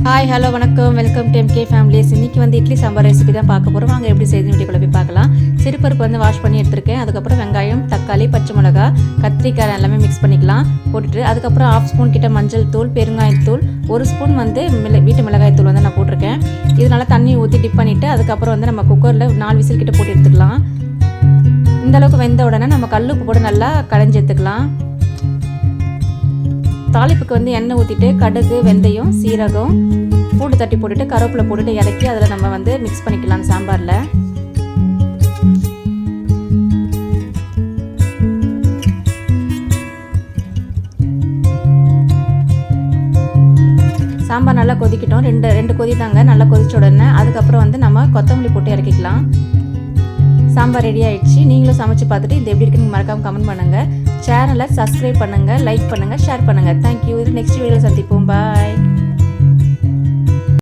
Hi hello வணக்கம் welcome to MK families. இன்றைக்கி வந்து இட்லி சாம்பார் ரெசிபி தான் பார்க்க போகிறோம். வாங்க எப்படி செய்து வீடியோக்குள்ள போய் பார்க்கலாம். சிறுபருப்பு வந்து வாஷ் பண்ணி எடுத்துருக்கேன். அதுக்கப்புறம் வெங்காயம், தக்காளி, பச்சை மிளகா, கத்திரிக்காய் எல்லாமே மிக்ஸ் பண்ணிக்கலாம். போட்டுட்டு அதுக்கப்புறம் 1/2 ஸ்பூன் கிட்ட மஞ்சள் தூள், பெருங்காயத்தூள், 1 ஸ்பூன் வந்து வீட்டு மிளகாய் தூள் வந்து நான் போட்டிருக்கேன். இதனால தண்ணி ஊற்றி டிப் பண்ணிவிட்டு அதுக்கப்புறம் வந்து நம்ம குக்கரில் 4 விசில் கிட்ட போட்டு எடுத்துக்கலாம். இந்தளவுக்கு வெந்த உடனே நம்ம கல்லுப்பு போட்டு நல்லா களைஞ்சி எடுத்துக்கலாம். தாளிப்புக்கு வந்து எண்ணெய் ஊற்றிட்டு கடுகு, வெந்தயம், சீரகம், பூண்டு தட்டி போட்டுட்டு கருவேப்பிலை போட்டுட்டு இறக்கி அதில் நம்ம வந்து மிக்ஸ் பண்ணிக்கலாம் சாம்பாரில். சாம்பார் நல்லா கொதிக்கட்டும். ரெண்டு கொதி தாங்க. நல்லா கொதிச்ச உடனே அதுக்கப்புறம் வந்து நம்ம கொத்தமல்லி போட்டு இறக்கிக்கலாம். சாம்பார் ரெடி ஆயிடுச்சு. நீங்களும் சமைச்சு பார்த்துட்டு இது எப்படி இருக்குன்னு மறக்காம கமெண்ட் பண்ணுங்கள். சேனலை சப்ஸ்கிரைப் பண்ணுங்கள், லைக் பண்ணுங்கள், ஷேர் பண்ணுங்கள். தேங்க்யூ. இது நெக்ஸ்ட் வீடியோவில் சந்திப்போம். பாய்.